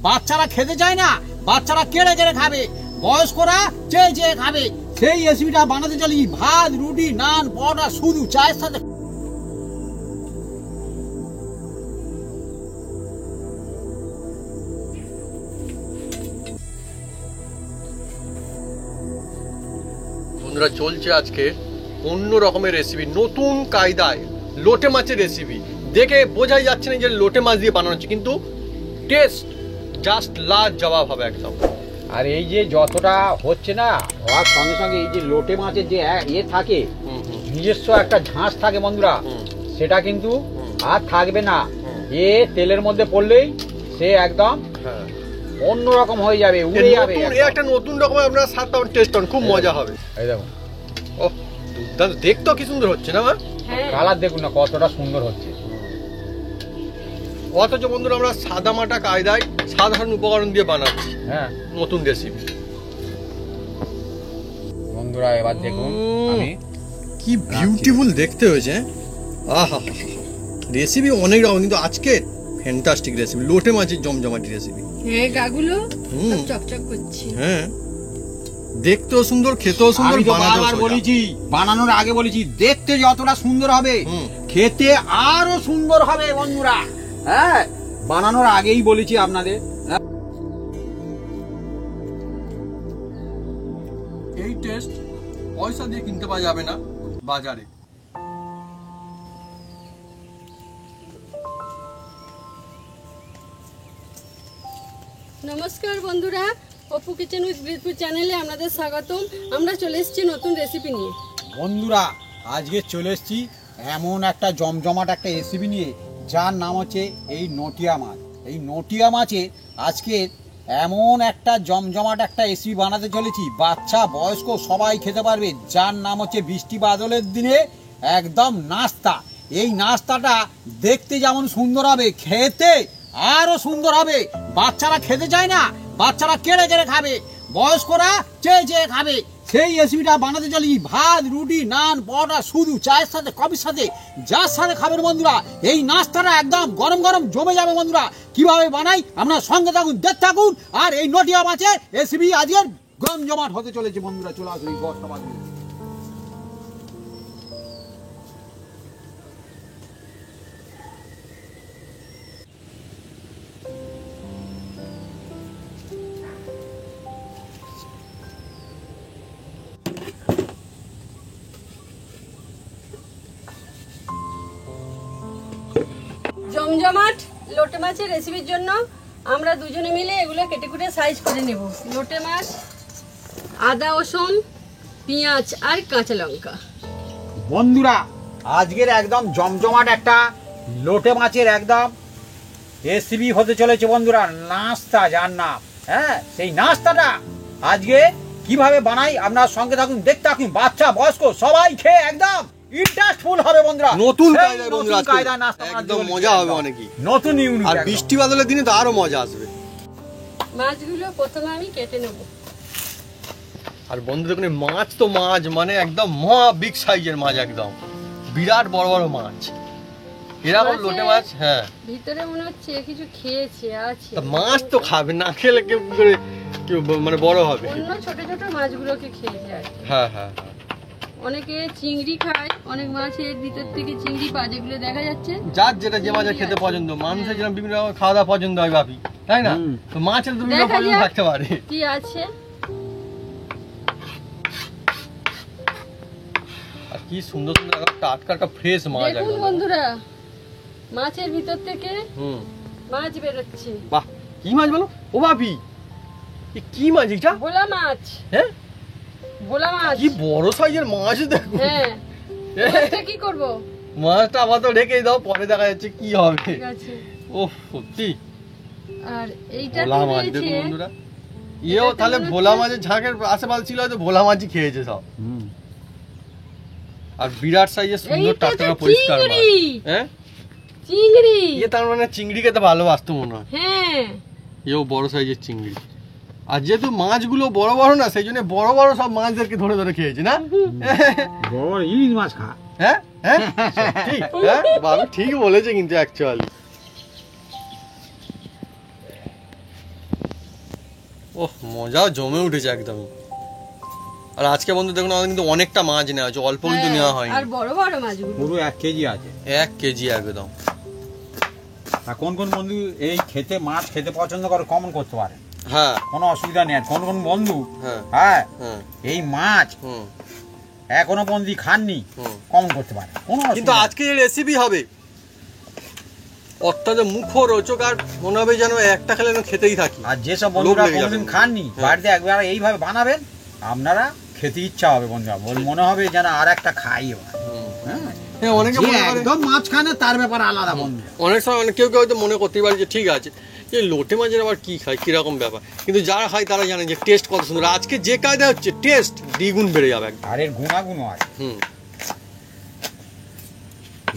বাচ্চারা খেতে চায় না, বাচ্চারা কেড়ে কেড়ে খাবে, বয়স্করা চেয়ে চেয়ে খাবে। সেই রেসিপিটা বানাতে চলেছি ভাত, রুটি, নান, পরোটা, শুধু চায়ের সাথে। বন্ধুরা চলছে আজকে অন্য রকমের রেসিপি, নতুন কায়দায় লোটে মাছের রেসিপি। দেখে বোঝাই যাচ্ছে না যে লোটে মাছ দিয়ে বানানো হচ্ছে, কিন্তু টেস্ট জাস্ট লাজবাব হবে একদম। আর এই যে যতটা হচ্ছে না, হওয়ার সঙ্গে সঙ্গে এই যে লোটে মাছের যে ইয়ে থাকে, নিজস্ব একটা ঝাঁস থাকে বন্ধুরা, সেটা কিন্তু আর থাকবে না। এ তেলের মধ্যে পড়লেই সে একদম অন্যরকম হয়ে যাবে, উড়ে যাবে। একটা নতুন রকমের আপনারা স্বাদ পাবেন, টেস্ট পাবেন, খুব মজা হবে। এই দেখুন, ওহ দুর্দান্ত, দেখতেও কি সুন্দর হচ্ছে না মা? কালার দেখুন না কতটা সুন্দর হচ্ছে। অথচ বন্ধুরা আমরা সাদা মাটা কায়দায় সাধারণ উপকরণ দিয়ে বানাচ্ছি নতুন রেসিপি। বন্ধুরা এবার দেখুন আমি কি বিউটিফুল দেখতে হয়েছে। আহা, রেসিপি অনেক রকম, কিন্তু আজকে ফ্যান্টাস্টিক রেসিপি, লোটে মাছের জমজমাটি রেসিপি। হ্যাঁ, গাগুলো চকচক করছে। হ্যাঁ, দেখতেও সুন্দর, খেতেও সুন্দর। বারবার বলেছি, বানানোর আগে বলেছি, দেখতে যতটা সুন্দর হবে খেতে আরো সুন্দর হবে বন্ধুরা। হ্যাঁ, বানানোর আগেই বলেছি আপনাদের। এই টেস্ট পয়সা দিয়ে কিনতে পাওয়া যাবে না বাজারে। নমস্কার বন্ধুরা, অপু কিচেন উইথ ব্রিজপুর চ্যানেলে আপনাদের স্বাগতম। আমরা চলে এসেছি নতুন রেসিপি নিয়ে। বন্ধুরা আজকে চলে এসেছি এমন একটা জমজমাট একটা রেসিপি নিয়ে, যার নাম হচ্ছে এই নটিয়া মাছ। এই নটিয়া মাছে আজকে এমন একটা জমজমাট একটা রেসিপি বানাতে চলেছি, বাচ্চা বয়স্ক সবাই খেতে পারবে, যার নাম হচ্ছে বৃষ্টি বাদলের দিনে একদম নাস্তা। এই নাস্তাটা দেখতে যেমন সুন্দর হবে, খেতে আরো সুন্দর হবে। বাচ্চারা খেতে চায় না, বাচ্চারা কেড়ে কেড়ে খাবে, বয়স্করা চেয়ে চেয়ে খাবে। সেই রেসিপিটা বানাতে চলেছি ভাত, রুটি, নান, পরোটা, শুধু চায়ের সাথে, কফির সাথে, যার সাথে খাবেন বন্ধুরা। এই নাস্তাটা একদম গরম গরম জমে যাবে বন্ধুরা। কিভাবে বানাই আপনার সঙ্গে থাকুন, দেখতে থাকুন। আর এই নটিয়া মাছের রেসিপি আজকের জমজমাট হতে চলেছে বন্ধুরা। চলে আসুন এই গসটা বাজবে। জমজমাট লোটে মাছের রেসিপির জন্য আমরা দুজনে মিলে এগুলো কেটে কুটে সাইজ করে নেব। লোটে মাছ, আদা, রসুন, পেঁয়াজ আর কাঁচা লঙ্কা। বন্ধুরা আজকের একদম জমজমাট একটা লোটে মাছের একদম রেসিপি হতে চলেছে বন্ধুরা, নাস্তা যার নাম। হ্যাঁ, সেই নাস্তাটা আজকে কিভাবে বানাই আপনার সঙ্গে থাকুন, দেখতে থাকুন। বাচ্চা বয়স্ক সবাই খেয়ে একদম ইন্টারেস্টফুল হবে বন্ধুরা। নতুন কায়দায় বন্ধুরা, একদম মজা হবে অনেকই, নতুন ইউনিক। আর বৃষ্টি বাদলের দিনে তো আরো মজা আসবে। মাছগুলো প্রথমে আমি কেটে নেব। আর বন্ধু দেখুন, মাছ তো মাছ মানে একদম মহা বিগ সাইজের মাছ, একদম বিরাট বড় বড় মাছ। এরকম লোটে মাছ, হ্যাঁ ভিতরে মনে হচ্ছে কিছু খেয়েছে আছে। মাছ তো খাবে না, খেলে কেউ করে মানে বড় হবে। অন্য ছোট ছোট মাছগুলোকে খেয়ে যায়। হ্যাঁ হ্যাঁ, অনেকে চিংড়ি খায়, অনেক মাছের ভিতর থেকে চিংড়ি পা, যেগুলো দেখা যাচ্ছে। যার যেটা যে মাছের খেতে পছন্দ, মানুষের যেরকম বিভিন্ন রকম খাওয়া দাওয়া পছন্দ হয় ভাবি, তাই না? তো মাছের তো বিভিন্ন পছন্দ থাকতে পারে। কি আছে আর কি সুন্দর সুন্দর টাটকা ফ্রেশ মাছ দেখুন বন্ধুরা, মাছের ভিতর থেকে মাছ বেরোচ্ছে। বাহ, কি মাছ বলো ও ভাবি? কি মাছ এটা? ভোলা মাছ। হ্যাঁ, ভোলা মাছ, কি বড় সাইজের মাছ দেখো। হ্যাঁ, এটা কি করব? মাছটা আপাতত রেখেই দাও, পরে দেখা যাচ্ছে কি হবে। ঠিক আছে। ওহ সত্যি। আর এইটা ভোলা মাছ দেখুন বন্ধুরা, ইও তাহলে ভোলা মাছের ঝাঁকের আশেপাশে ছিল, হয়তো ভোলা মাছই খেয়েছে সব। আর বিরাট সাইজের সুন্দর টাটকা পরিষ্কার মাছ। হ্যাঁ, চিংড়ি। এ তার মানে চিংড়ি খেতে ভালোবাসতো মনে হয়। হ্যাঁ, এও বড় সাইজের চিংড়ি। আর যেহেতু মাছগুলো বড় বড় না, সেই জন্য বড় বড় সব মাছদেরকে ধরে ধরে খেয়েছে না। বড় ইলিশ মাছ খা। হ্যাঁ হ্যাঁ, ঠিক। হ্যাঁ বাবু ঠিক বলেছে কিন্তু অ্যাকচুয়ালি। ওহ, মজাও জমে উঠেছে একদমই। আর আজকে বন্ধু দেখুন আমাদের কিন্তু অনেকটা মাছ নেওয়া হয়েছে, অল্প কিন্তু নেওয়া হয়নি। আর বড় বড় মাছগুলো পুরো 1 কেজি আছে। 1 কেজি একদম। আর কোন কোন বন্ধু এই খেতে মাছ খেতে পছন্দ করে কমন করতে পারে, হ্যাঁ কোনো অসুবিধা নেই। আর কোন কোন বন্ধু হ্যাঁ হ্যাঁ হ্যাঁ এই মাছ হুম এখনো বন্ধু খাননি, হুম। কমন করতে পারে, কোনো কিন্তু অসুবিধা নেই। আজকে যে রেসিপি হবে অত্যন্ত মুখরোচক, আর মনে হবে যেন একটা খেলে যেন খেতেই থাকি। আর যেসব বন্ধুরা লেগে যাবে। কোনোদিন খাননি, হ্যাঁ। বাড়িতে একবার এইভাবে বানাবেন, আপনারা খেতে ইচ্ছা হবে বন্ধুরা, মনে হবে যেন আর একটা খাই এবার। হ্যাঁ, হ্যাঁ, অনেকে যে মনে করে- একদম মাছ খায় না তার ব্যাপার আলাদা বন্ধু। অনেক সময় কেউ কেউ হয়তো মনে করতেই পারে যে ঠিক আছে, যে লোটে মাছের আবার কি খায়, কিরকম ব্যাপার, কিন্তু যারা খায় তারা জানে যে টেস্ট কত সুন্দর। আজকে যে কায়দা হচ্ছে টেস্ট দ্বিগুণ বেড়ে যাবে একদম। আর এর গুণাগুণও আছে। হুম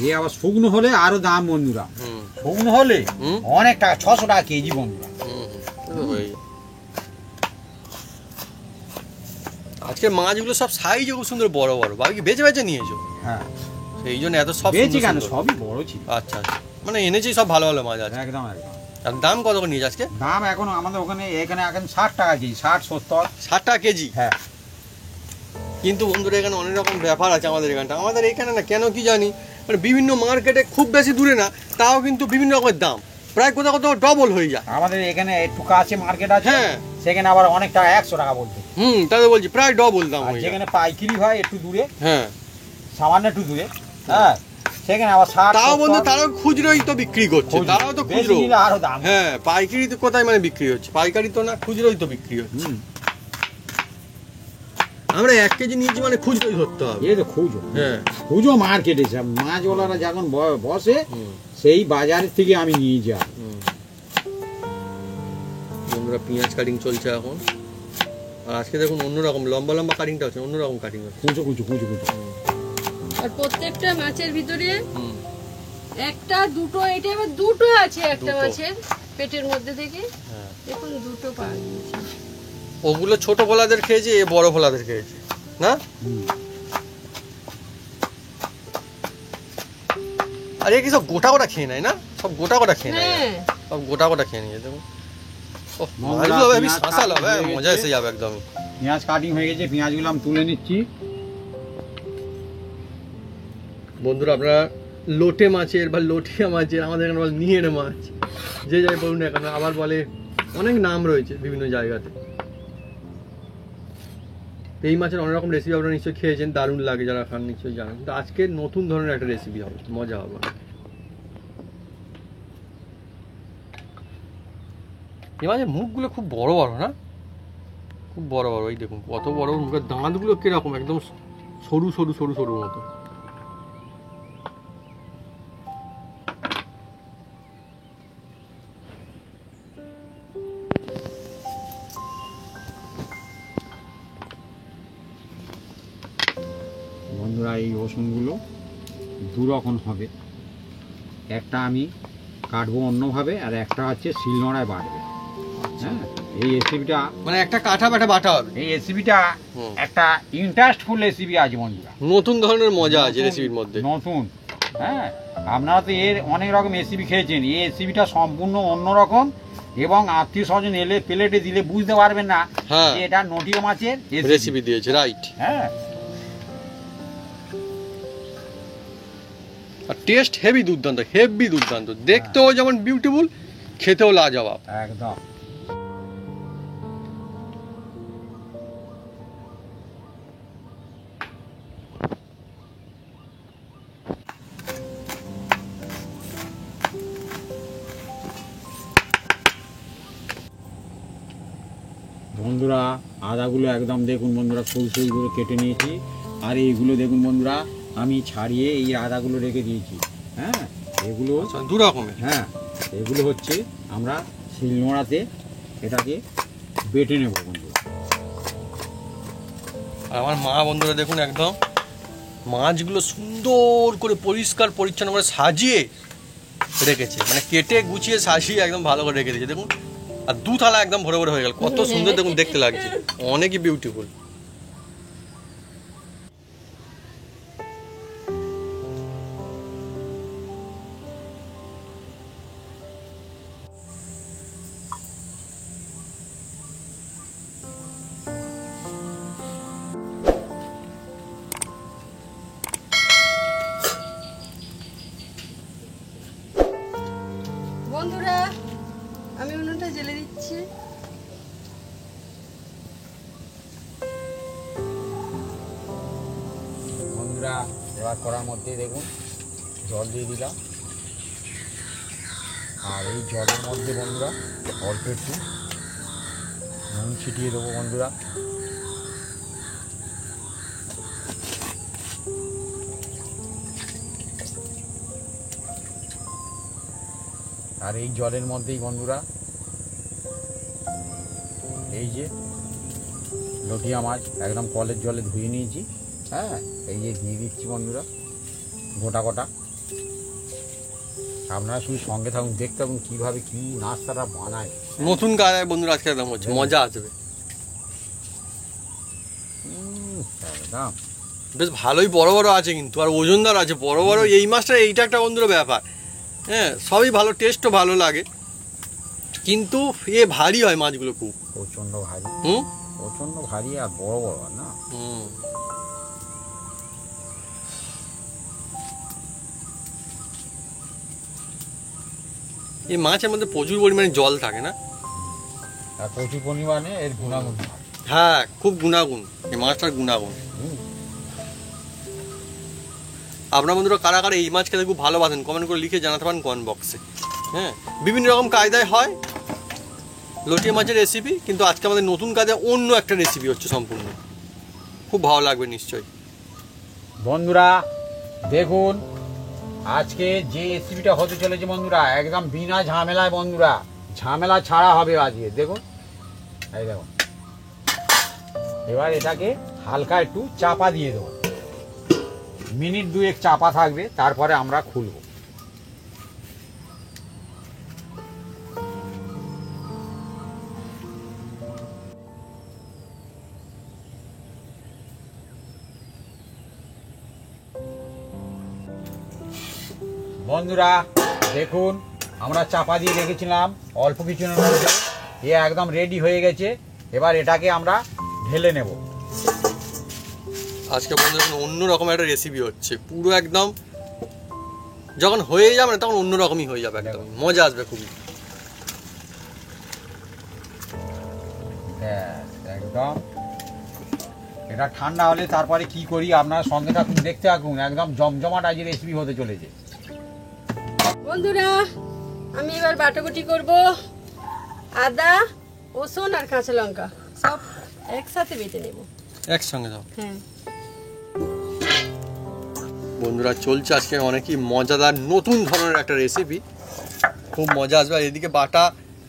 এ আবার শুকনো হলে আরো দাম বন্ধুরা, হুম শুকনো হলে হুম। অনেক টাকা, 600 টাকা কেজি বন্ধুরা। হুম হুম, হয়ে যায়। আজকের মাছগুলো সব সাইজ খুব সুন্দর, বড় বড়। বাকি বেছে বেছে নিয়েছো, হ্যাঁ, সেই জন্য এত সব বেশি সুন্দর কেন, সুন্দর। সবই বড় ছিল। আচ্ছা আচ্ছা, মানে এনেছি সব ভালো ভালো মাছ আছে। একদম একদম। আর দাম কত করে নিয়েছে আজকে? দাম এখন আমাদের ওখানে এখানে এখন 60 টাকা কেজি, 60-70। 60 টাকা কেজি। হ্যাঁ, কিন্তু বন্ধুরা এখানে অনেক রকম ব্যাপার আছে আমাদের এখানটা। আমাদের এখানে না কেন কি জানি, মানে বিভিন্ন মার্কেটে খুব বেশি দূরে না, তাও কিন্তু বিভিন্ন রকমের দাম, প্রায় কোথাও কোথাও ডবল হয়ে যায়। আমাদের এখানে একটু কাছে মার্কেট আছে, হ্যাঁ। সেখানে আবার অনেক টাকা, 100 টাকা বলতে। তাহলে বলছি প্রায় ডবল দাম আর হয়ে যায়। যেখানে পাইকারি হয় একটু দূরে, হ্যাঁ, সামান্য একটু দূরে, হ্যাঁ, সেখানে আবার 60। তাও বন্ধু তারাও খুচরোই তো বিক্রি করছে, তারাও তো খুচরো। আরো দাম। হ্যাঁ, পাইকারি তো কোথায় মানে বিক্রি হচ্ছে, পাইকারি তো না, খুচরোই তো বিক্রি হচ্ছে। হুম, আমরা 1 কেজি নিয়েছি মানে খুচরোই ধরতে হবে। এই তো খুঁজো, হ্যাঁ খুঁজো মার্কেটে সব মাছওয়ালারা যখন বসে হুম, সেই বাজার থেকে আমি নিয়ে যাই। হুম। বন্ধুরা পেঁয়াজ কাটিং চলছে এখন। আর আজকে দেখুন অন্যরকম লম্বা লম্বা কাটিংটা হচ্ছে, অন্যরকম কাটিং হচ্ছে। কুচো কুচো কুচো কুচো। আর প্রত্যেকটা মাছের ভিতরে হুম, একটা দুটো, এটা আবার দুটো আছে একটা দুটো। মাছের পেটের মধ্যে থেকে, হ্যাঁ। দেখুন দুটো পাওয়া গিয়েছে। ওগুলো ছোট ভোলাদের খেয়েছে, এ বড় ভোলাদের খেয়েছে না। হুম। আর এ কি সব গোটা গোটা খেয়ে নেয় না, সব গোটা গোটা খেয়ে নেয়, হ্যাঁ, সব গোটা গোটা খেয়ে নিয়ে দেখুন। ওহ, মশলা, মাছগুলো হবে পেঁয়াজ শাঁসাল হবে, কাটা হয়ে মজা গেছে। এসে যাবে একদমই। পেঁয়াজ কাটিং হয়ে গেছে, পেঁয়াজগুলো আমি তুলে নিচ্ছি। বন্ধুরা আপনারা লোটে মাছের বা লটিয়া মাছের, আমাদের এখানে বলে নিয়ের মাছ, যে যাই বলুন না কেন, আবার বলে অনেক নাম রয়েছে বিভিন্ন জায়গাতে। এই মাছের অনেক রকম রেসিপি আপনারা নিশ্চয়ই খেয়েছেন, দারুণ লাগে, যারা খান নিশ্চয়ই জানেন। কিন্তু আজকে নতুন ধরনের একটা রেসিপি হবে, মজা হবে। এই মাছের মুখগুলো খুব বড় বড় না, খুব বড় বড়। এই দেখুন কত বড় মুখের দাঁতগুলো কিরকম, একদম সরু সরু সরু সরু মতো। বন্ধুরা এই রসুনগুলো দু রকম হবে, একটা আমি কাটবো অন্যভাবে, আর একটা হচ্ছে শিলনোড়ায় বাটবে। হ্যাঁ, এই রেসিপিটা, মানে একটা কাঠা বাটা বাটা হবে। এই রেসিপিটা হুম। একটা ইন্টারেস্টফুল রেসিপি আছে বন্ধুরা, নতুন ধরনের মজা আছে রেসিপির মধ্যে। নতুন। হ্যাঁ, আপনারা তো এর অনেক রকম রেসিপি খেয়েছেন, এই রেসিপিটা সম্পূর্ণ অন্যরকম, এবং আত্মীয় স্বজন এলে প্লেটে দিলে বুঝতে পারবেন না হ্যাঁ। যে এটা নটিয়া মাছের রেসিপি দিয়েছে, রাইট। হ্যাঁ, আর টেস্ট হেভি দুর্দান্ত, হেভি দুর্দান্ত, দেখতেও যেমন বিউটিফুল, খেতেও লাজবাব। একদম। বন্ধুরা আদাগুলো একদম দেখুন বন্ধুরা, ফুল ফুলগুলো কেটে নিয়েছি, আর এইগুলো দেখুন বন্ধুরা আমি ছাড়িয়ে এই আদাগুলো রেখে দিয়েছি। হ্যাঁ, এগুলো, দু রকমের। হ্যাঁ, এগুলো হচ্ছে আমরা শিলনোড়াতে এটাকে বেটে নেব বন্ধুরা। আর আমার মা বন্ধুরা দেখুন একদম মাছগুলো সুন্দর করে পরিষ্কার পরিচ্ছন্ন করে সাজিয়ে রেখেছে, মানে কেটে গুছিয়ে সাজিয়ে একদম ভালো করে রেখে দিয়েছে দেখুন। আর দু থালা একদম ভরে ভরে হয়ে গেল, কত সুন্দর দেখুন দেখতে লাগছে, অনেকই বিউটিফুল। উনুনটা জ্বেলে দিচ্ছি। বন্ধুরা এবার করার মধ্যে দেখুন জল দিয়ে দিলাম, আর এই জলের মধ্যে বন্ধুরা অল্প একটু নুন ছিটিয়ে দেবো বন্ধুরা। আর এই জলের মধ্যেই বন্ধুরা এই যে লটিয়া মাছ একদম কলের জলে ধুয়ে নিয়েছি, হ্যাঁ এই যে দিয়ে দিচ্ছি বন্ধুরা গোটা গোটা। আপনারা শুধু সঙ্গে থাকুন, দেখতে থাকুন কীভাবে কী নাস্তাটা বানায়। নতুন কায়দায় বন্ধুরা আজকে একদম হচ্ছে, মজা আসবে। একদম বেশ ভালোই বড় বড় আছে কিন্তু, আর ওজনদার আছে বড় বড়। এই মাছটা এইটা একটা বন্ধুরা ব্যাপার, হ্যাঁ সবই ভালো, টেস্টও ভালো লাগে, কিন্তু এ ভারী হয় মাছগুলো খুব, প্রচণ্ড ভারী, হুম প্রচণ্ড ভারী আর বড় বড় না। হুম। এই মাছের মধ্যে প্রচুর পরিমাণে জল থাকে না, আর প্রচুর পরিমাণে এর গুণাগুণ থাকে। হ্যাঁ খুব গুণাগুণ, এই মাছটার গুণাগুণ। আপনারা বন্ধুরা কারা কারা এই মাছ খেতে খুব ভালোবাসেন কমেন্ট করে লিখে জানাতে পারেন কমেন্ট বক্সে। হ্যাঁ বিভিন্ন রকম কায়দায় হয় লটিয়া মাছের রেসিপি, কিন্তু আজকে আমাদের নতুন কায়দায় অন্য একটা রেসিপি হচ্ছে সম্পূর্ণ, খুব ভালো লাগবে নিশ্চয়ই। বন্ধুরা দেখুন আজকে যে রেসিপিটা হতে চলেছে বন্ধুরা একদম বিনা ঝামেলায়, বন্ধুরা ঝামেলা ছাড়া হবে আজকে। দেখুন এই দেখুন, এবার এটাকে হালকা একটু চাপা দিয়ে দেবো, মিনিট 2 চাপা থাকবে, তারপরে আমরা খুলব। বন্ধুরা দেখুন আমরা চাপা দিয়ে রেখেছিলাম অল্প কিছুক্ষণের মধ্যে, এ একদম রেডি হয়ে গেছে। এবার এটাকে আমরা ঢেলে নেব। আজকে বন্ধুরা অন্য রকম একটা রেসিপি হচ্ছে, পুরো একদম যখন হয়ে যাবে না তখন অন্য রকমই হয়ে যাবে, একদম মজা আসবে খুবই। একদম এটা ঠান্ডা হলে তারপরে কি করি আপনারা সঙ্গে থাকুন, দেখতে থাকুন, একদম জমজমাট আজ রেসিপি হতে চলেছে। বন্ধুরা আমি এবার বাটাকুটি করব, আদা রসুন আর কাঁচা লঙ্কা সব একসাথে বেটে নেব। একসঙ্গে যাও হ্যাঁ বন্ধুরা, চলছে আজকে অনেকই মজাদার নতুন ধরনের একটা রেসিপি, খুব মজা আসবে। আর এদিকে বাটা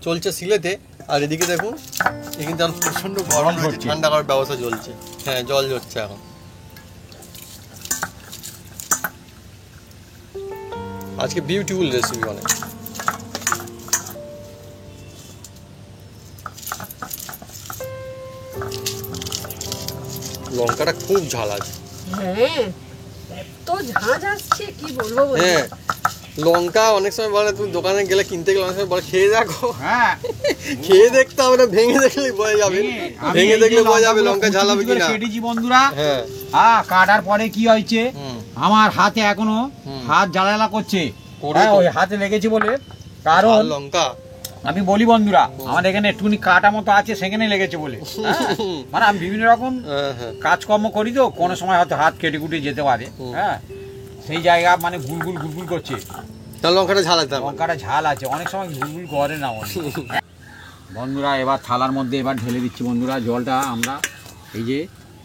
চলছে সিলেতে, আর এদিকে দেখুন এ কিন্তু এখন প্রচণ্ড গরম হচ্ছে, ঠান্ডা করার ব্যবস্থা চলছে। হ্যাঁ জল ঝরছে এখন। আজকে বিউটিফুল রেসিপি অনেক। লঙ্কাটা খুব ঝাল আছে। হ্যাঁ এত ঝাঁঝ আসছে কি বলবো। হ্যাঁ লঙ্কা অনেক সময় বলে তুমি দোকানে গেলে কিনতে গেলে অনেক সময় বলে খেয়ে দেখো, হ্যাঁ খেয়ে দেখতে হবে না, ভেঙে দেখলেই বোঝা যাবে, ভেঙে দেখলে বোঝা যাবে লঙ্কা ঝাল হবে কিনা। কেটেছি বন্ধুরা, হ্যাঁ কাটার পরে কি হয়েছে আমার হাতে এখনো হাত জ্বালালা করছে, ওই হাতে লেগেছে বলে। কারণ লঙ্কা আমি বলি বন্ধুরা আমার এখানে একটুখানি কাটা মতো আছে, সেখানে লেগেছে বলে। মানে আমি বিভিন্ন রকম কাজকর্ম করি তো, কোনো সময় হয়তো হাত কেটে কুটে যেতে পারে, হ্যাঁ সেই জায়গা মানে গুলগুল গুলগুল করছে। লঙ্কাটা ঝাল আছে, লঙ্কাটা ঝাল আছে, অনেক সময় গুলগুল করে না বন্ধুরা। এবার থালার মধ্যে এবার ঢেলে দিচ্ছি বন্ধুরা জলটা, আমরা এই যে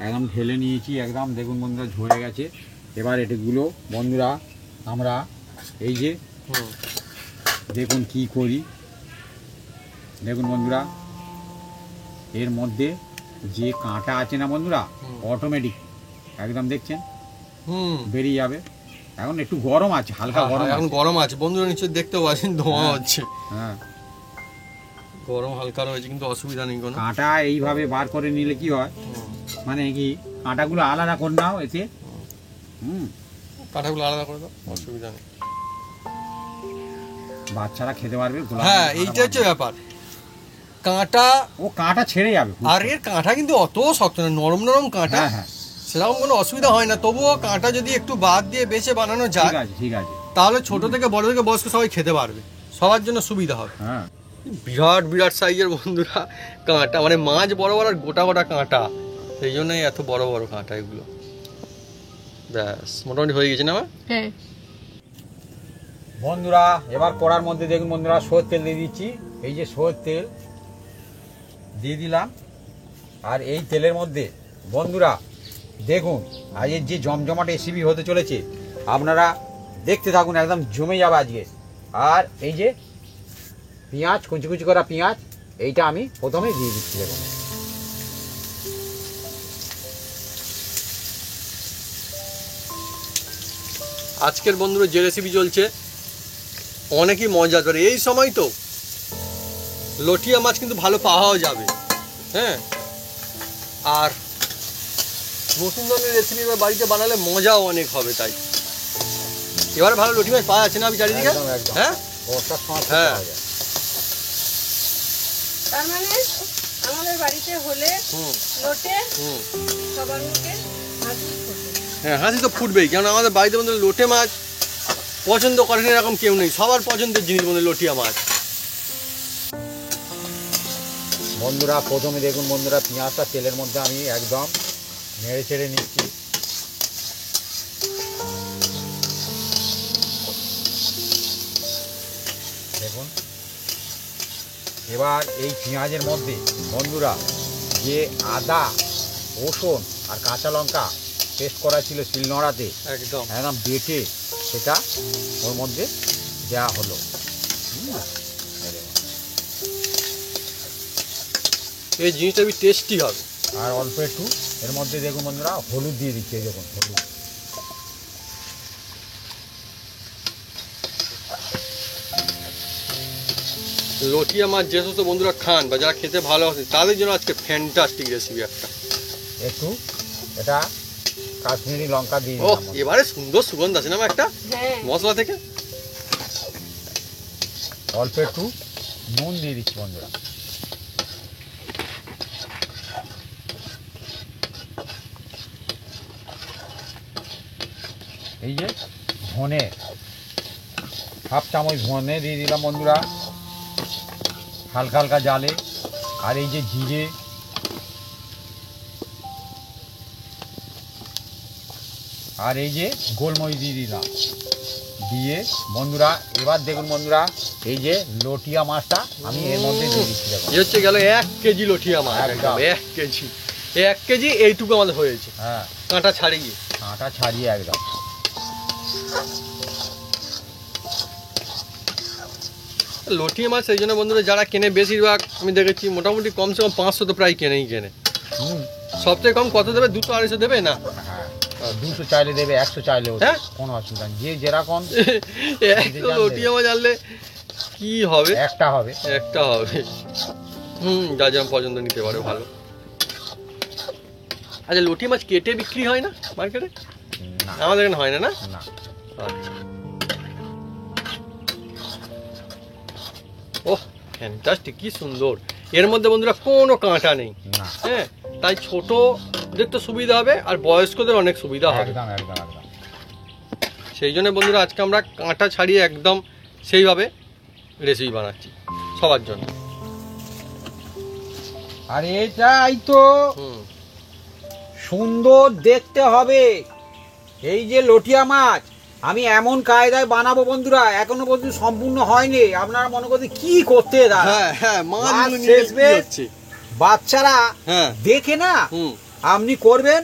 একদম ঢেলে নিয়েছি, একদম দেখুন বন্ধুরা ঝরে গেছে। এবার এটাগুলো বন্ধুরা আমরা এই যে দেখুন কি করি, দেখুন বন্ধুরা এর মধ্যে যে কাঁটা আছে না বন্ধুরা অটোমেটিক একদম দেখছেন বেরিয়ে যাবে। এখন একটু গরম আছে, হালকা গরম, এখন গরম আছে বন্ধুরা, নিশ্চয়ই দেখতে পাচ্ছেন ধোঁয়া হচ্ছে, হ্যাঁ গরম হালকা রয়েছে, কিন্তু অসুবিধা নেই কোনো। কাঁটা এইভাবে বার করে নিলে কি হয়, মানে কি কাঁটাগুলো আলাদা করে নাও এতে, কাঁটাগুলো আলাদা করে দাও, অসুবিধা নেই, বাচ্চারা খেতে পারবে। হ্যাঁ এইটা হচ্ছে ব্যাপার, কাঁটা ও কাঁটা ছেড়ে যাবে, আর এর কাঁটা কিন্তু অত শক্ত না, নরম নরম কাঁটা, হ্যাঁ সেরকম কোনো অসুবিধা হয় না। তবুও কাঁটা যদি একটু বাদ দিয়ে বেছে বানানো যায় ঠিক আছে তাহলে ছোট থেকে বড় থেকে বয়স্ক সবাই খেতে পারবে, সবার জন্য সুবিধা হবে। হ্যাঁ বিরাট বিরাট সাইজের বন্ধুরা কাঁটা, মানে মাছ বড় বড় আর গোটা গোটা কাঁটা, সেই জন্যই এত বড় বড় কাঁটা এগুলো। ব্যাস মোটামুটি হয়ে গেছে না মা? হ্যাঁ বন্ধুরা এবার কড়ার মধ্যে দেখুন বন্ধুরা সরষের তেল দিয়ে দিচ্ছি। এই যে সরষের তেল দিয়ে দিলাম, আর এই তেলের মধ্যে বন্ধুরা দেখুন আজকের যে জমজমাট রেসিপি হতে চলেছে, আপনারা দেখতে থাকুন, একদম জমে যাবে আজকে। আর এই যে পেঁয়াজ, কুচি কুচি করা পেঁয়াজ, এইটা আমি প্রথমে দিয়ে দিচ্ছি। দেখুন আজকের বন্ধুরা যে রেসিপি চলছে অনেকই মজা করে, এই সময় তো লটিয়া মাছ কিন্তু ভালো পাওয়াও যাবে। হ্যাঁ, আর নতুন ধরনের রেসিপি বাড়িতে বানালে মজাও অনেক হবে। তাই এবার ভালো লটি মাছ পাওয়া যাচ্ছে না আমি চারিদিকে। একদম, একদম। হ্যাঁ বর্ষার সময় খুব হ্যাঁ। পাওয়া যায়। তার মানে আমাদের বাড়িতে হলে হুম লোটে হুম সবার মুখে হাসি ফোটে। হ্যাঁ, হাসি তো ফুটবেই, কারণ আমাদের বাড়িতে বন্ধু লোটে মাছ পছন্দ করেন এরকম কেউ নেই, সবার পছন্দের জিনিস বন্ধু লটিয়া মাছ। বন্ধুরা প্রথমে দেখুন বন্ধুরা পেঁয়াজটা তেলের মধ্যে আমি একদম নেড়ে ছেড়ে নিচ্ছি। দেখুন এবার এই পেঁয়াজের মধ্যে বন্ধুরা যে আদা, রসুন আর কাঁচা লঙ্কা পেস্ট করা ছিল শিলনোড়াতে, একদম একদম বেটে সেটা ওর মধ্যে দেওয়া হলো। এই দেখুন। এই জিনিসটা বেশ টেস্টি হবে। আর অল্প একটু এর মধ্যে দেখুন বন্ধুরা হলুদ দিয়ে দিচ্ছি। এই দেখুন হলুদ। লটিয়া মাছ যে সমস্ত বন্ধুরা খান বা যারা খেতে ভালোবাসে তাদের জন্য আজকে ফ্যান্টাস্টিক রেসিপি একটা। একটু এটা কাশ্মীরি লঙ্কা দিয়ে ও দিলাম। এবারে সুন্দর সুগন্ধ আছে না মা একটা হ্যাঁ মশলা থেকে। অল্প একটু নুন দিয়ে দিচ্ছি বন্ধুরা। এই যে ধনে, হাফ চামচ ধনে দিয়ে দিলাম বন্ধুরা হালকা হালকা জালে। আর এই যে জিরে, আর এই যে গোলমরিচ দিয়ে দিলাম। দিয়ে বন্ধুরা এবার দেখুন বন্ধুরা এই যে লটিয়া মাছটা আমি এর মধ্যে দিয়ে দিচ্ছি। দেখুন এ হচ্ছে গেল 1 কেজি লটিয়া মাছ, একদম একদম। 1 কেজি। 1 কেজি এইটুকু আমাদের হয়েছে, হ্যাঁ, কাঁটা ছাড়িয়ে। কাঁটা ছাড়িয়ে একদম। লটিয়া মাছ সেই জন্য বন্ধুরা যারা কেনে বেশিরভাগ আমি দেখেছি মোটামুটি কমসে কম 500 তো প্রায় কেনে। হুম, সবথেকে কম কত দেবে? 200-250 দেবে না? হ্যাঁ, 200 চাইলে দেবে, 100 চাইলেও হ্যাঁ? কোনো অসুবিধা নেই। যে যেরকম একটা লটিয়া মাছ আনলে কি হবে? একটা হবে। একটা হবে। যা যা পছন্দ নিতে পারো ভালো। আচ্ছা লটিয়া মাছ কেটে বিক্রি হয় না মার্কেটে? না আমাদের এখানে হয় না। না না, আচ্ছা। ওহ ফ্যান্টাস্টিক, কি সুন্দর। এর মধ্যে বন্ধুরা কোনো কাঁটা নেই। না, হ্যাঁ, তাই ছোটদের তো সুবিধা হবে আর বয়স্কদের অনেক সুবিধা হবে। একদম একদম একদম। সেই জন্য বন্ধুরা আজকে আমরা কাঁটা ছাড়িয়ে একদম সেইভাবে রেসিপি বানাচ্ছি সবার জন্য। আর এটাই তো হুম সুন্দর দেখতে হবে। এই যে লটিয়া মাছ আমি এমন কায়দায় বানাবো বন্ধুরা, এখনো পর্যন্ত সম্পূর্ণ হয়নি। আপনারা মনে করছেন কি করতে দাদা? হ্যাঁ হ্যাঁ, মাছগুলো মাছ নিয়ে শেষবে। কি হচ্ছে? বাচ্চারা হ্যাঁ দেখে না হুম আপনি করবেন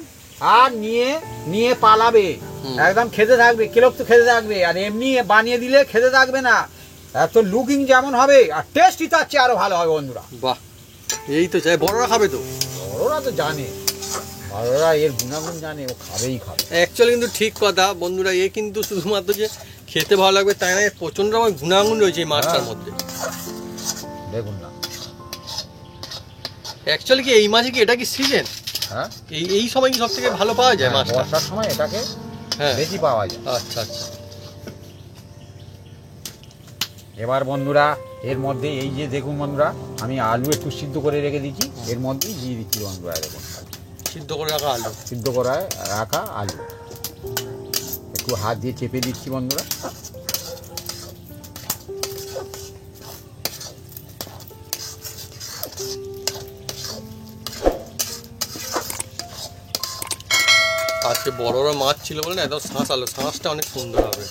আর নিয়ে নিয়ে পালাবে, হুম। একদম খেতে থাকবে, কেলোক তো খেতে থাকবে। আর এমনি বানিয়ে দিলে খেতে থাকবে না। এত লুকিং যেমন হবে আর টেস্টই তার চেয়ে আরো ভালো হবে বন্ধুরা। বাহ, এই তো চাই, বড়রা খাবে তো। বড়রা তো জানে, বড়রা এর গুণাগুণ জানে, ও খাবেই খাবে। অ্যাকচুয়ালি কিন্তু ঠিক কথা বন্ধুরা, এ কিন্তু শুধুমাত্র যে খেতে ভালো লাগবে তাই না, প্রচন্ড রকম গুণাগুণ রয়েছে এই মাছটার হ্যাঁ। মধ্যে। দেখুন না, অ্যাকচুয়ালি কি এই মাঝে কি এটা কি সিজন? হ্যাঁ, এই সময় কি সব থেকে ভালো পাওয়া যায় হ্যাঁ, মাছটা? বর্ষার সময় এটাকে হ্যাঁ বেশি পাওয়া যায়। আচ্ছা আচ্ছা। এবার বন্ধুরা এর মধ্যে এই যে দেখুন বন্ধুরা আমি আলু একটু সিদ্ধ করে রেখে দিচ্ছি, এর মধ্যেই দিয়ে দিচ্ছি বন্ধুরা। দেখুন সিদ্ধ করে রাখা আলু। সিদ্ধ করা রাখা আলু একটু হাত দিয়ে চেপে দিচ্ছি বন্ধুরা। আজকে বড় বড় মাছ ছিল বলে না একদম শাঁসালো, শাঁসটা অনেক সুন্দর হবে।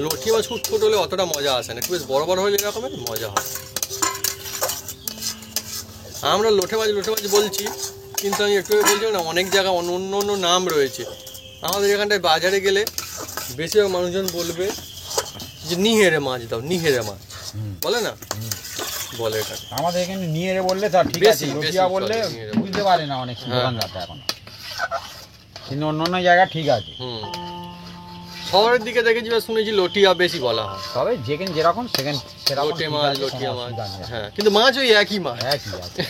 লটি মাছ খুব ছোট হলে অতটা মজা আসে না, একটু বেশ বড় বড় হলে এরকমের মজা হয়। আমরা লোটে মাছ বলছি, কিন্তু আমি একটু বলছি না অনেক জায়গায় অন্য অন্য নাম রয়েছে। আমাদের এখানটায় বাজারে গেলে বেশিরভাগ মানুষজন বলবে যে নিহেরে মাছ দাও, নিহেরে মাছ বলে না, বলে এটা। আমাদের এখানে নিয়ে বললে তা ঠিক আছে, লটিয়া বললে বুঝতে পারে না অনেক দোকানদারটা এখন, কিন্তু অন্য অন্য জায়গা ঠিক আছে। শহরের দিকে দেখেছি বা শুনেছি লটিয়া বেশি বলা হয়, তবে যেখানে যেরকম সেখানে সেরকম লোটে মাছ, লটিয়া মাছ, হ্যাঁ, কিন্তু মাছ ওই একই মাছ। একই আছে।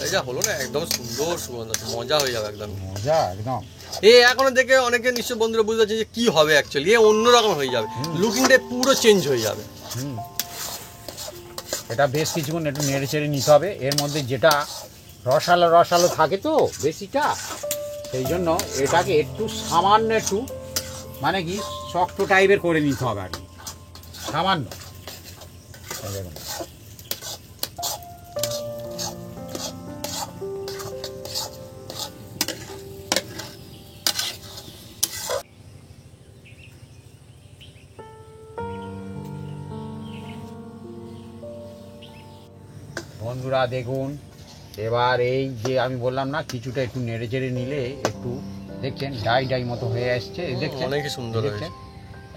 এই যা হলো না একদম সুন্দর সুগন্ধ, মজা হয়ে যাবে একদম, মজা একদম। এখনো দেখে অনেকে নিশ্চয় বন্ধুরা বুঝতে পারছে যে কি হবে অ্যাকচুয়ালি, অন্যরকম হয়ে যাবে, লুকিংটা পুরো চেঞ্জ হয়ে যাবে। এটা বেশ কিছুক্ষণ একটু নেড়ে চেড়ে নিতে হবে। এর মধ্যে যেটা রসালো রসালো থাকে তো বেশিটা, সেই জন্য এটাকে একটু সামান্য একটু মানে কি শক্ত টাইপের করে নিতে হবে আর কি, সামান্য। এই দেখুন, বন্ধুরা দেখুন, এবার এই যে আমি বললাম না কিছুটা একটু নেড়ে চেড়ে নিলে একটু দেখছেন ডাই ডাই মতো হয়ে আসছে, দেখছেন অনেকই সুন্দর দেখছেন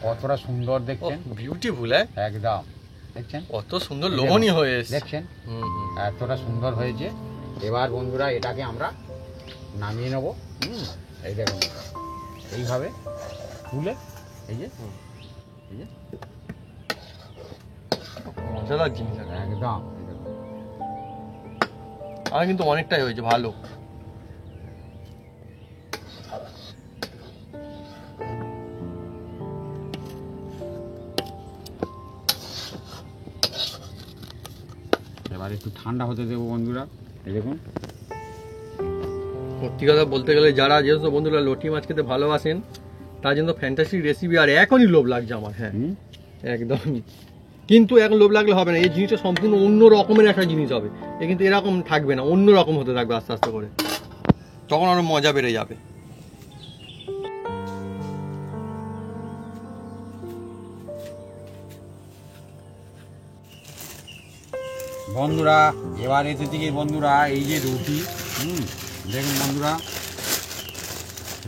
কতটা সুন্দর দেখছেন, বিউটিফুল, একদম দেখছেন কত সুন্দর লোভনীয় হয়ে এসেছে, দেখছেন এতটা সুন্দর হয়েছে। এবার বন্ধুরা এটাকে আমরা নামিয়ে নেব। এই দেখুন এইভাবে তুলে এই যে মজাদার জিনিস একদম। আর কিন্তু অনেকটাই হয়েছে ভালো। এবার একটু ঠান্ডা হতে দেবো বন্ধুরা। এই দেখুন, সত্যি কথা বলতে গেলে যারা যেহেতু বন্ধুরা লটি মাছ খেতে ভালোবাসেন তার জন্য ফ্যান্টাসি রেসিপি আর এখনই লোভ লাগছে আমার। হ্যাঁ একদমই, কিন্তু এখন লোভ লাগলে হবে না, এই জিনিসটা সম্পূর্ণ অন্য রকমের একটা জিনিস হবে। এ কিন্তু এরকম থাকবে না, অন্য রকম হতে থাকবে আস্তে আস্তে করে, তখন আরো মজা বেড়ে যাবে। বন্ধুরা এবার এতে থেকে বন্ধুরা এই যে রুটি, দেখুন বন্ধুরা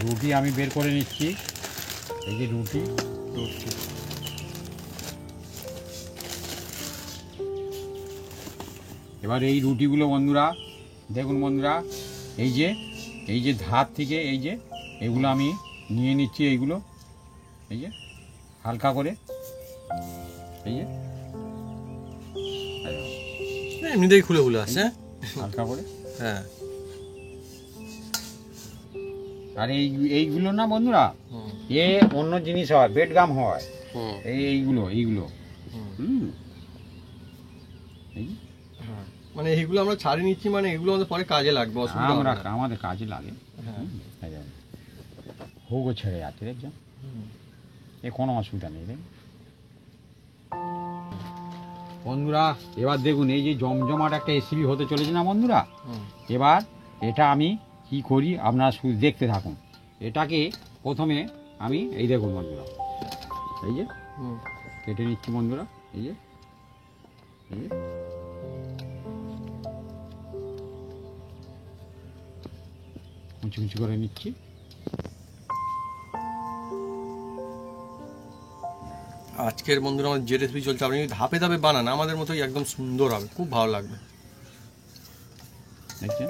রুটি আমি বের করে নিচ্ছি। এই যে রুটি, এবার এই রুটিগুলো বন্ধুরা দেখুন বন্ধুরা, এই যে ধার থেকে এই যে এগুলো আমি নিয়ে নিচ্ছি, এইগুলো এই যে হালকা করে এই যে এমনিতেই খুলে খুলে আসছে হালকা করে। হ্যাঁ, আর এইগুলো না বন্ধুরা এ অন্য জিনিস হয়, বেডগাম হয়, এইগুলো মানে এইগুলো আমরা ছাড়িয়ে নিচ্ছি, মানে এগুলো আমাদের পরে কাজে লাগবে, অসুবিধা হবে না। আমাদের কাজে লাগে। হোগো ছেড়ে যাচ্ছে দেখছেন, এ কোনো অসুবিধা নেই। দেখ বন্ধুরা এবার দেখুন এই যে জমজমাট একটা রেসিপি হতে চলেছে না বন্ধুরা। এবার এটা আমি কি করি আপনারা শুধু দেখতে থাকুন। এটাকে প্রথমে আমি এই দেখুন বন্ধুরা, এই যে কেটে নিচ্ছি বন্ধুরা, এই যে কুচি কুচি করে নিচ্ছি। আজকের বন্ধুরা আমার যে রেসিপি চলছে আপনি ধাপে ধাপে বানান, আমাদের মতোই একদম সুন্দর হবে, খুব ভালো লাগবে। দেখছেন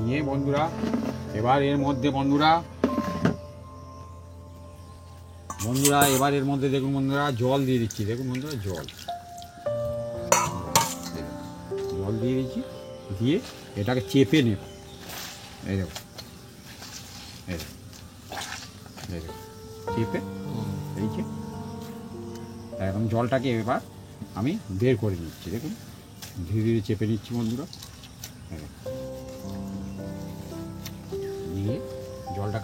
নিয়ে বন্ধুরা এবার এর মধ্যে বন্ধুরা এবার এর মধ্যে দেখুন বন্ধুরা জল দিয়ে দিচ্ছি। দেখুন বন্ধুরা জল দিয়ে দিচ্ছি, দিয়ে এটাকে চেপে নেব। এই দেখুন চেপে এই যে একদম জলটাকে এবার আমি বের করে নিচ্ছি। দেখুন ধীরে ধীরে চেপে নিচ্ছি বন্ধুরা, নিয়ে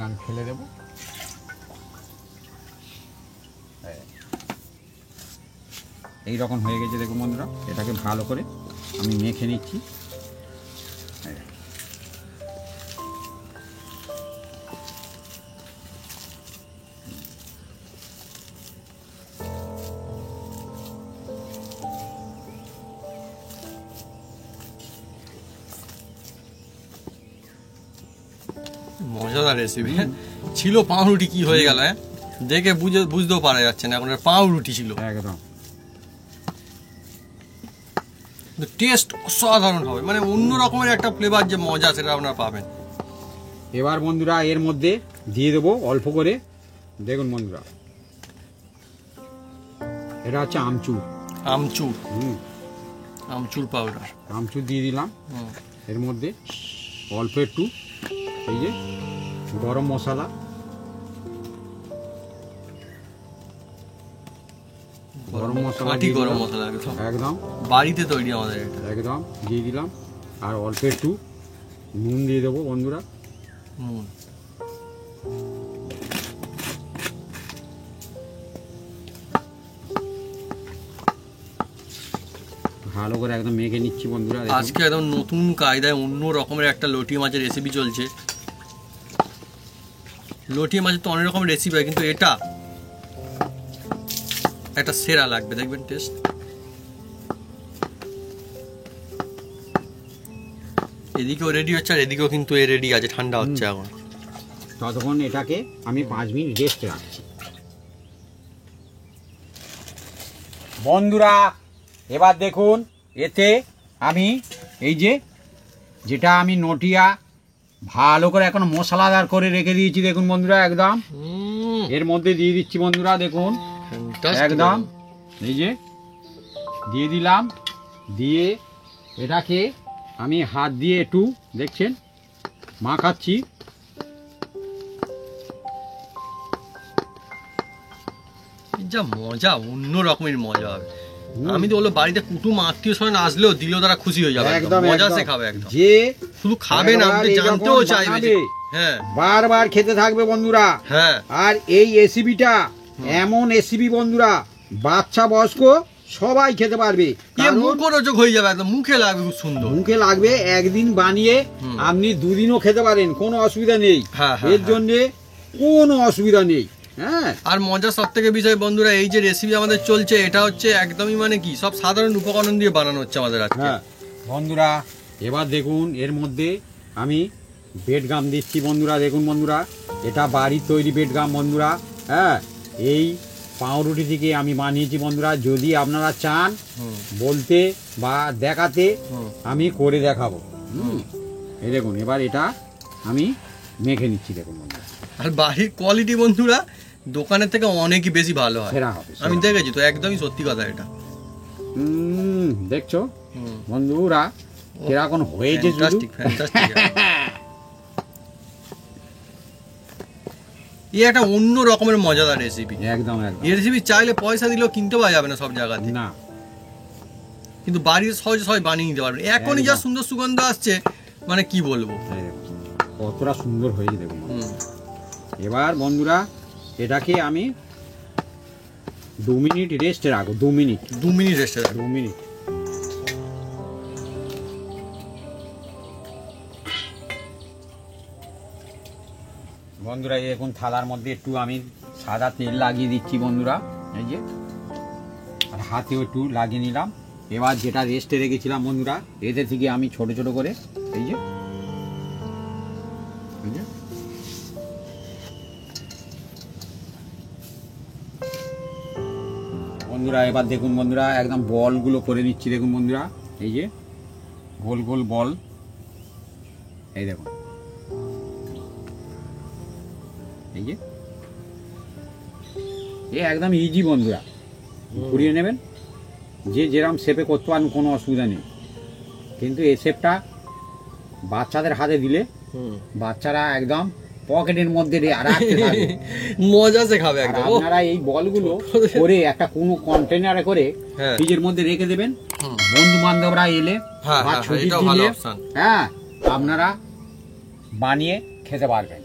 আমি ফেলে দেবো। এই রকম হয়ে গেছে দেখুন বন্ধুরা, এটাকে ভালো করে আমি মেখে নিচ্ছি। মজাদার রেসিপি ছিল। পাউরুটি কি হয়ে গেল, হ্যাঁ দেখে বুঝতেও পারা যাচ্ছে না এখন পাউরুটি ছিল। একদম টেস্ট অসাধারণ হবে, মানে অন্য রকমের একটা ফ্লেভার যে মজা সেটা আপনারা পাবেন। এবার বন্ধুরা এর মধ্যে দিয়ে দেবো অল্প করে, দেখুন বন্ধুরা এটা হচ্ছে আমচুর। আমচুর, আমচুর পাউডার, আমচুর দিয়ে দিলাম এর মধ্যে। অল্প একটু এই যে গরম মশলা, গরম মশলা খাঁটি গরম মশলা একদম বাড়িতে তৈরি আমাদের এটা। একদম দিয়ে দিলাম। আর অল্প একটু নুন দিয়ে দেবো বন্ধুরা। নুন, ভালো করে একদম মেখে নিচ্ছি বন্ধুরা। আজকে একদম নতুন কায়দায় অন্য রকমের একটা লটি মাছের রেসিপি চলছে। লটি মাছের তো অনেক রকমের রেসিপি হয়, কিন্তু এটা একটা সেরা লাগবে, দেখবেন টেস্ট। এদিকেও রেডি হচ্ছে আর এদিকেও কিন্তু এ রেডি আছে, ঠান্ডা হচ্ছে এখন। ততক্ষণ এটাকে আমি 5 মিনিট রেস্ট রাখছি বন্ধুরা। এবার দেখুন এতে আমি এই যে যেটা আমি নটিয়া ভালো করে এখন মশলাদার করে রেখে দিয়েছি দেখুন বন্ধুরা, একদম এর মধ্যে দিয়ে দিচ্ছি বন্ধুরা। দেখুন একদম এই যে দিয়ে দিলাম। দিয়ে এটাকে আমি হাত দিয়ে একটু দেখছেন মাখাচ্ছি। যা মজা, অন্য রকমের মজা হবে। আমি তো বলবো বাড়িতে কুটুম আত্মীয় স্বজন আসলেও দিলেও তারা খুশি হয়ে যাবে, একদম মজা সে খাবে একদম। যে শুধু খাবে না, আপনি জানতেও চাইবে যে হ্যাঁ বারবার খেতে থাকবে বন্ধুরা। হ্যাঁ, আর এই রেসিপিটা এমন রেসিপি বন্ধুরা, বাচ্চা বয়স্ক সবাই খেতে পারবে। মুখরোচক হয়ে যাবে, একদম মুখে লাগবে, খুব সুন্দর মুখে লাগবে। একদিন বানিয়ে আপনি 2 দিনও খেতে পারেন, কোনো অসুবিধা নেই। এর জন্য কোনো অসুবিধা নেই। হ্যাঁ, আর মজা সব থেকে বিষয় বন্ধুরা, এই যে রেসিপি আমাদের চলছে এটা হচ্ছে একদমই মানে কি সব সাধারণ উপকরণ দিয়ে বানানো হচ্ছে আমাদের আজকে। হ্যাঁ বন্ধুরা, এবার দেখুন এর মধ্যে আমি বেডগাম দিচ্ছি বন্ধুরা। দেখুন বন্ধুরা, এটা বাড়ির তৈরি বেডগাম বন্ধুরা। হ্যাঁ, এই পাউরুটি থেকে আমি বানিয়েছি বন্ধুরা। যদি আপনারা চান বলতে বা দেখাতে, আমি করে দেখাবো। এই দেখুন, এবার এটা আমি মেখে নিচ্ছি দেখুন বন্ধুরা। আর বাড়ির কোয়ালিটি বন্ধুরা দোকানের থেকে অনেকই বেশি ভালো হয়, সেরা হবে। আমি দেখেছি তো, একদমই সত্যি কথা এটা। দেখছো বন্ধুরা কিরকম হয়েছে, এই একটা অন্য রকমের মজাদার রেসিপি। একদম একদম এই রেসিপি চাইলে পয়সা দিলেও কিনতে পাওয়া যাবে না সব জায়গাতে, না, কিন্তু বাড়ির সহজে সবাই বানিয়ে নিতে পারবে। এখনই যা সুন্দর সুগন্ধ আসছে, মানে কি বলবো, কতটা সুন্দর হয়েছে দেখুন। এবার বন্ধুরা এটাকে আমি 2 মিনিট রেস্টে রাখবো। 2 মিনিট রেস্টে রাখবো। 2 মিনিট। বন্ধুরা এখন থালার মধ্যে একটু আমি সাদা তেল লাগিয়ে দিচ্ছি বন্ধুরা, এই যে, আর হাতেও একটু লাগিয়ে নিলাম। এবার যেটা রেস্টে রেখেছিলাম বন্ধুরা, এদের থেকে আমি ছোট ছোট করে এই যে বন্ধুরা, এবার দেখুন বন্ধুরা একদম বলগুলো করে নিচ্ছি দেখুন বন্ধুরা। এই যে গোল গোল বল, এই দেখুন, এই যে একদম ইজি বন্ধুরা, ঘুরিয়ে নেবেন। যে যেরকম শেপে করতে পারেন, কোনো অসুবিধা নেই। কিন্তু এই শেপটা বাচ্চাদের হাতে দিলে বাচ্চারা একদম পকেটের মধ্যে রাখতে থাকবে, মজা সে খাবে একদম। আপনারা এই বলগুলো করে একটা কোনো কন্টেনারে করে ফ্রিজের মধ্যে রেখে দেবেন। বন্ধু বান্ধবরা এলে বা ছুটি দিলে, হ্যাঁ, আপনারা বানিয়ে খেতে পারবেন।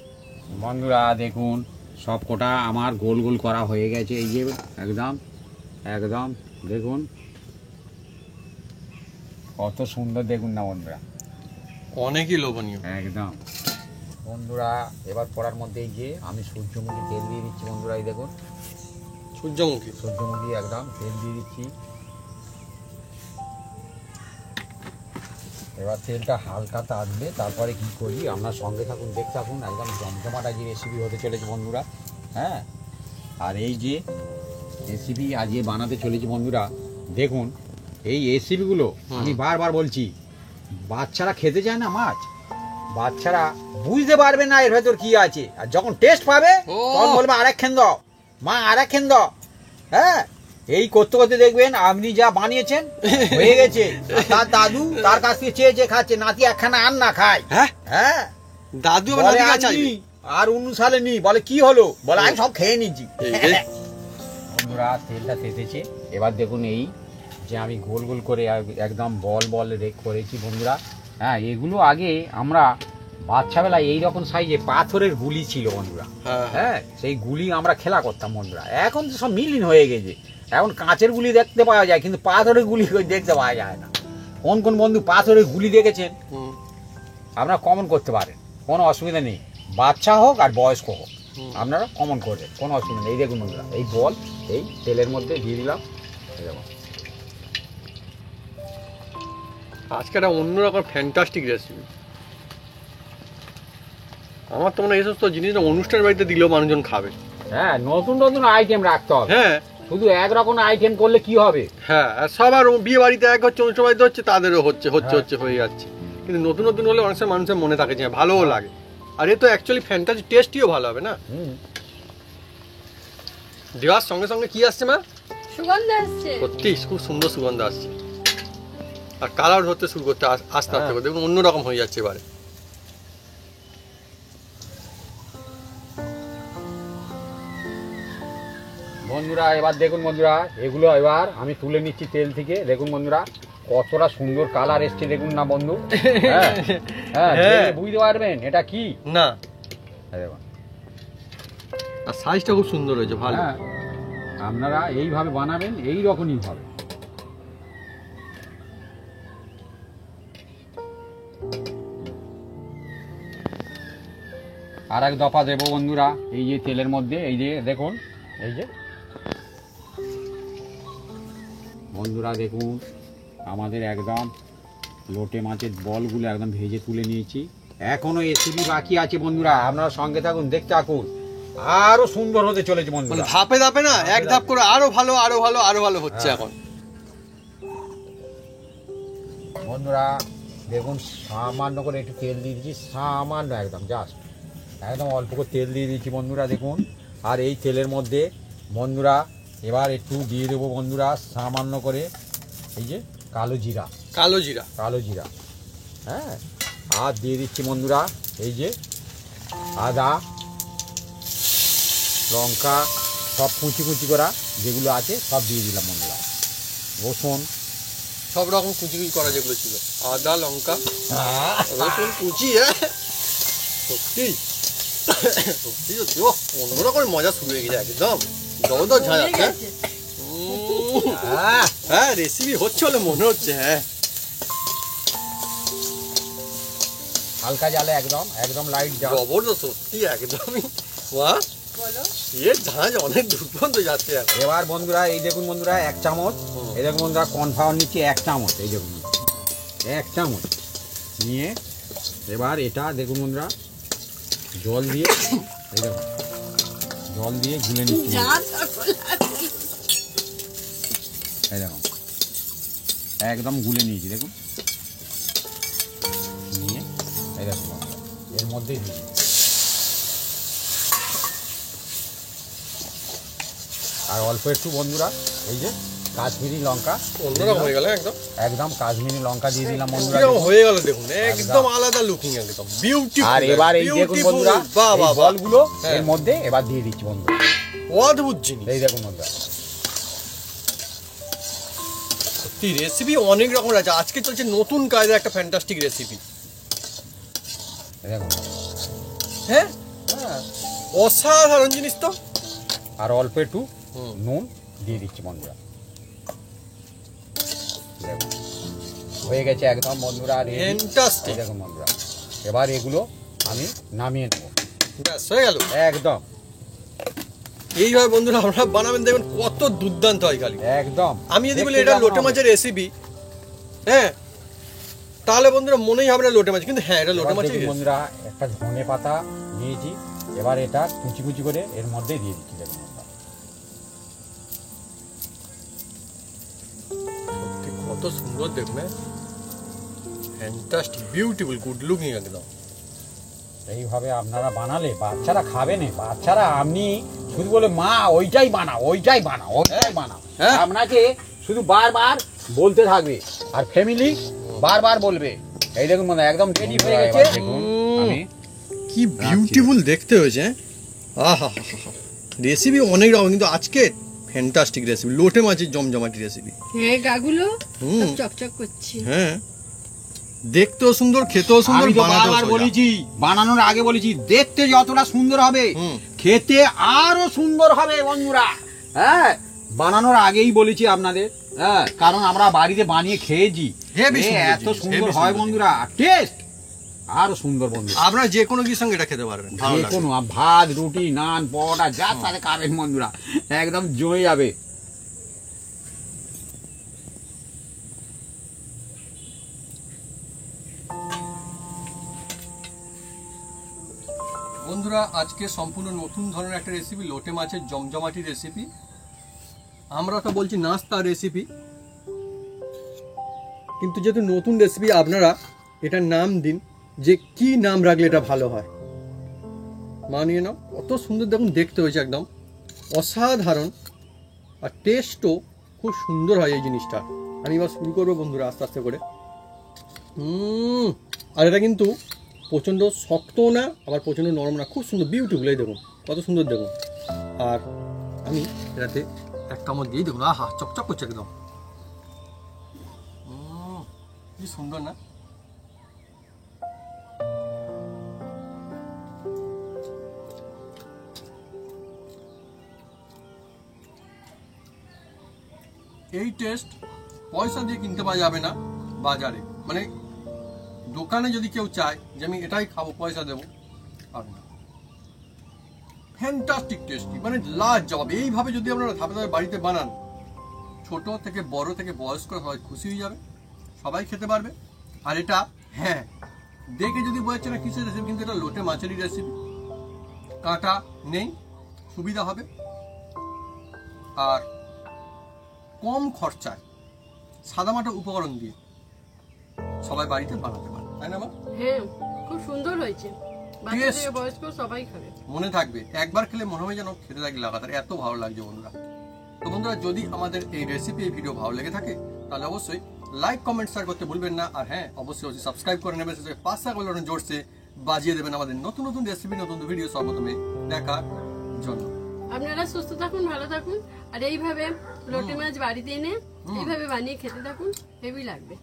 বন্ধুরা দেখুন সব কোটা আমার গোল গোল করা হয়ে গেছে, এই যে একদম একদম দেখুন কত সুন্দর, দেখুন না বন্ধুরা, অনেকই লোভনীয় একদম। বন্ধুরা এবার পড়ার মধ্যে এই যে আমি সূর্যমুখী তেল দিয়ে দিচ্ছি বন্ধুরা, এই দেখুন সূর্যমুখী। সূর্যমুখী একদম তেল দিয়ে দিচ্ছি। এবার তেলটা হালকা তাপবে, তারপরে কি করি আপনার সঙ্গে থাকুন, দেখতে থাকুন, একদম জমজমাটা যে রেসিপি হতে চলেছে বন্ধুরা। হ্যাঁ, আর এই যে রেসিপি আজকে বানাতে চলেছি বন্ধুরা, দেখুন এই রেসিপিগুলো আমি বারবার বলছি, বাচ্চারা খেতে চায় না মাছ, বাচ্চারা বুঝতে পারবে না এর ভেতর কি আছে, আর যখন টেস্ট পাবে তখন বলবে আরেকখান দাও মা, আরেকখান দাও। হ্যাঁ, এই করতে করতে দেখবেন আপনি যা বানিয়েছেন হয়ে গেছে, আর তার দাদু তার কাছ থেকে চেয়ে চেয়ে খাচ্ছে, নাতি একখানা আন না খায়। হ্যাঁ হ্যাঁ, দাদু আবার বলে নাতি আজ কাছে নি, আর 19 সালে নি, বলে কি হলো, বলে আমি সব খেয়ে নিচ্ছি। বন্ধুরা তেলটা তেতেছে, এবার দেখুন এই যে আমি গোল গোল করে একদম বল বল করেছি বন্ধুরা। হ্যাঁ, এগুলো আগে আমরা বাচ্চাবেলায় এইরকম সাইজে পাথরের গুলি ছিল বন্ধুরা। হ্যাঁ, সেই গুলি আমরা খেলা করতাম বন্ধুরা। এখন তো সব মিলিন হয়ে গেছে, এখন কাঁচের গুলি দেখতে পাওয়া যায়, কিন্তু পাথরের গুলি দেখতে পাওয়া যায় না। কোন কোন বন্ধু পাথরের গুলি দেখেছেন আপনারা কমেন্ট করতে পারেন, কোনো অসুবিধা নেই, বাচ্চা হোক আর বয়স্ক হোক আপনারা কমেন্ট করবেন, কোনো অসুবিধা নেই। এই দেখুন বন্ধুরা, এই বল এই তেলের মধ্যে দিয়ে দিলাম, এই দেখুন। আজকে একটা অন্যরকম ফ্যান্টাস্টিক রেসিপি। আমার তো মনে হয় এই সমস্ত জিনিসটা অনুষ্ঠান বাড়িতে দিলেও মানুষজন খাবে। হ্যাঁ, নতুন নতুন আইটেম রাখতে হবে। হ্যাঁ, শুধু একরকম আইটেম করলে কি হবে? হ্যাঁ, আর সবার বিয়ে বাড়িতে এক হচ্ছে, অনুষ্ঠান বাড়িতে হচ্ছে, তাদেরও হচ্ছে হয়ে যাচ্ছে। কিন্তু নতুন নতুন হলে অনেক সময় মানুষের মনে থাকে, যে ভালোও লাগে, আর এ তো অ্যাকচুয়ালি ফ্যান্টাসি, টেস্টিও ভালো হবে না। দেওয়ার সঙ্গে সঙ্গে কি আসছে মা? সুগন্ধ আসছে, সত্যি খুব সুন্দর সুগন্ধ আসছে, আর কালার হতে শুরু করতে আস্তে আস্তে করে দেখুন অন্যরকম হয়ে যাচ্ছে এবারে। বন্ধুরা এবার দেখুন বন্ধুরা, এগুলো এবার আমি তুলে নিচ্ছি তেল থেকে, দেখুন বন্ধুরা কতটা সুন্দর কালার এসছে, দেখুন না বন্ধু। হ্যাঁ, হ্যাঁ, দেখে বুঝতে পারবেন এটা কি না, দেখুন, আর সাইজটা খুব সুন্দর হয়েছে, ভালো। হ্যাঁ, আপনারা এইভাবে বানাবেন, এই রকমই হবে। আর এক দফা দেবো বন্ধুরা, এই যে তেলের মধ্যে, এই যে দেখুন, এই যে বন্ধুরা দেখুন আমাদের একদম লোটে মাছের বলগুলো একদম ভেজে তুলে নিয়েছি। এখনো রেসিপি বাকি আছে বন্ধুরা, আপনারা সঙ্গে থাকুন, দেখতে থাকুন, আরো সুন্দর হতে চলেছে মানে বন্ধুরা। ধাপে ধাপে না, এক ধাপ করে আরো ভালো আরো ভালো আরো ভালো হচ্ছে এখন। বন্ধুরা দেখুন সামান্য করে একটু তেল দিয়ে দিচ্ছি, সামান্য একদম জাস্ট একদম অল্প করে তেল দিয়ে দিচ্ছি বন্ধুরা দেখুন। আর এই তেলের মধ্যে বন্ধুরা এবার একটু দিয়ে দেবো বন্ধুরা সামান্য করে এই যে কালো জিরা, কালো জিরা, কালো জিরা। হ্যাঁ, আর দিয়ে দিচ্ছি বন্ধুরা এই যে আদা লঙ্কা সব কুচি কুচি করা যেগুলো আছে সব দিয়ে দিলাম বন্ধুরা, রসুন সব রকম কুচি কুচি করা যেগুলো ছিল, আদা লঙ্কা রসুন কুচি। হ্যাঁ, সত্যি সত্যি সত্যি অন্যরকম মজা শুরু হয়ে গেছে, একদম জবরদস্ত ঝাঁজ আছে। হ্যাঁ, রেসিপি হচ্ছে বলে মনে হচ্ছে। হ্যাঁ, হালকা জালে একদম একদম লাইট জাল, জবরদস্ত সত্যি একদমই। বাহ, বলো এর ঝাঁজ অনেক দূর পর্যন্ত যাচ্ছে এখন। এবার বন্ধুরা এই দেখুন বন্ধুরা 1 চামচ, এই দেখুন বন্ধুরা কর্নফ্লাওয়ার নিচ্ছি 1 চামচ, এই দেখুন 1 চামচ নিয়ে এবার এটা দেখুন বন্ধুরা জল দিয়ে, এই দেখুন জল দিয়ে গুলে নিচ্ছি, এই দেখুন একদম গুলে নিয়েছি দেখুন, নিয়ে এই দেখুন এর মধ্যেই দিই। আর অল্প একটু বন্ধুরা এই যে কাশ্মীরি লঙ্কা, অন্যরকম হয়ে গেল একদম, একদম কাশ্মীরি লঙ্কা দিয়ে দিলাম বন্ধুরা। কিরকম হয়ে গেল দেখুন, একদম আলাদা লুকিং, একদম বিউটিফুল। আর এবার এই দেখুন বন্ধুরা বাহ বাহ বাহ, বলগুলো হ্যাঁ। এর মধ্যে এবার দিয়ে দিচ্ছি বন্ধুরা, অদ্ভুত জিনিস। এই দেখুন বন্ধুরা সত্যি রেসিপি অনেক রকম আছে। আজকে চলছে নতুন কায়দা একটা ফ্যান্টাস্টিক রেসিপি। এই দেখুন হ্যাঁ, হ্যাঁ, অসাধারণ জিনিস তো। আর অল্প একটু নুন দিয়ে দিচ্ছি বন্ধুরা। দেখুন হয়ে গেছে একদম বন্ধুরা। আর এই Fantastic। দেখুন বন্ধুরা, এবার এগুলো আমি নামিয়ে নেবো। ব্যাস হয়ে গেল একদম এইভাবে বন্ধুরা আমরা বানাবেন, দেখবেন কত দুর্দান্ত হয় খালি। একদম। আমি যদি বলি দেখতে এটা কেমন লোটে হবে? মাছের রেসিপি, হ্যাঁ, তাহলে বন্ধুরা মনেই হবে না লোটে মাছ, কিন্তু হ্যাঁ এটা লোটে এবার মাছের দেখুন বন্ধুরা, একটা ধনে পাতা নিয়েছি, এবার এটা কুচি কুচি করে এর মধ্যে দিয়ে দিচ্ছি। দেখুন বন্ধুরা, কত সুন্দর দেখুন, ফ্যান্টাস্টিক, বিউটিফুল, গুড লুকিং একদম। এইভাবে আপনারা বানালে বাচ্চারা খাবে না। বাচ্চারা আপনি শুধু বলে মা ওইটাই বানাও, ওইটাই বানাও, ওইটাই বানাও, হ্যাঁ। আপনাকে শুধু বারবার বলতে থাকবে আর ফ্যামিলি বারবার বলবে। এই দেখুন মানে একদম রেডি হয়ে গেছে। দেখুন আমি কি বিউটিফুল দেখতে হয়েছে। আহা, রেসিপি অনেক রকম, কিন্তু আজকে ফ্যান্টাস্টিক রেসিপি, লোটে মাছের জমজমাটি রেসিপি। হ্যাঁ, গাগুলো হুম। সব চকচক করছে। হ্যাঁ, দেখতেও সুন্দর, খেতেও সুন্দর, আমি তো বানাতেও বারবার সোজা। বলেছি, বানানোর আগে বলেছি, দেখতে যতটা সুন্দর হবে হুম। খেতে আরো সুন্দর হবে বন্ধুরা। হ্যাঁ, বানানোর আগেই বলেছি আপনাদের। হ্যাঁ, কারণ আমরা বাড়িতে বানিয়ে খেয়েছি। হেবি এ সুন্দর এত জিনিস, সুন্দর হেবি হয় সুন্দর বন্ধুরা, টেস্ট আরো সুন্দর বন্ধুরা। আপনারা যে কোনো কিছুর সঙ্গে এটা খেতে পারবেন, ভালো যে লাগবে। কোনো ভাত, রুটি, নান, পরোটা যার সাথে খাবেন বন্ধুরা, একদম জমে যাবে। বন্ধুরা আজকে সম্পূর্ণ নতুন ধরনের একটা রেসিপি, লোটে মাছের জমজমাটি রেসিপি। আমরা তো বলছি নাস্তা রেসিপি, কিন্তু যেহেতু নতুন রেসিপি আপনারা এটার নাম দিন, যে কি নাম রাখলে এটা ভালো হয়। মানিয়ে নাও, কত সুন্দর দেখুন দেখতে হয়েছে, একদম অসাধারণ, আর টেস্টও খুব সুন্দর হয় এই জিনিসটা। আমি এবার শুরু করবো বন্ধুরা আস্তে আস্তে করে। আর এটা কিন্তু প্রচণ্ড শক্তও না, আবার প্রচণ্ড নরম না, খুব সুন্দর বিউটিফুল। এই দেখুন কত সুন্দর দেখুন। আর আমি এটাতে এক কামড় দিয়েই দেখুন, আহা চকচক করছে একদম। কি সুন্দর না। এই টেস্ট পয়সা দিয়ে কিনতে পাওয়া যাবে না বাজারে, মানে দোকানে যদি কেউ চায় যে আমি এটাই খাবো পয়সা দেবো, পাবে না। ফ্যান্টাস্টিক টেস্টি, মানে লাজবাব। এইভাবে যদি আপনারা ধাপে ধাপে বাড়িতে বানান, ছোট থেকে বড় থেকে বয়স্ক সবাই খুশি হয়ে যাবে, সবাই খেতে পারবে। আর এটা হ্যাঁ দেখে যদি বোঝাচ্ছে না কিসের রেসিপি, কিন্তু এটা লোটে মাছেরই রেসিপি, কাঁটা নেই, সুবিধা হবে, আর কম খরচায় সাদামাটা উপকরণ দিয়ে সবাই বাড়িতে বানাতে পারে, তাই না মা? হ্যাঁ, খুব সুন্দর হয়েছে। বাচ্চা Taste। থেকে বয়স্ক সবাই খাবে। মনে থাকবে, একবার খেলে মনে হয় যেন খেতে থাকি লাগাতার, এত ভালো লাগছে বন্ধুরা। তো বন্ধুরা যদি আমাদের এই রেসিপি, এই ভিডিও ভালো লেগে থাকে তাহলে অবশ্যই লাইক, কমেন্ট, শেয়ার করতে ভুলবেন না। আর হ্যাঁ, অবশ্যই সাবস্ক্রাইব করে নেবেন, পাঁচটা বেল জোরসে বাজিয়ে দেবেন আমাদের নতুন নতুন রেসিপি, নতুন ভিডিও সর্বপ্রথমে দেখার জন্য। আপনারা সুস্থ থাকুন, ভালো থাকুন, আর এইভাবে লোটে মাছ বাড়িতে এনে এইভাবে বানিয়ে খেতে থাকুন, হেভি লাগবে।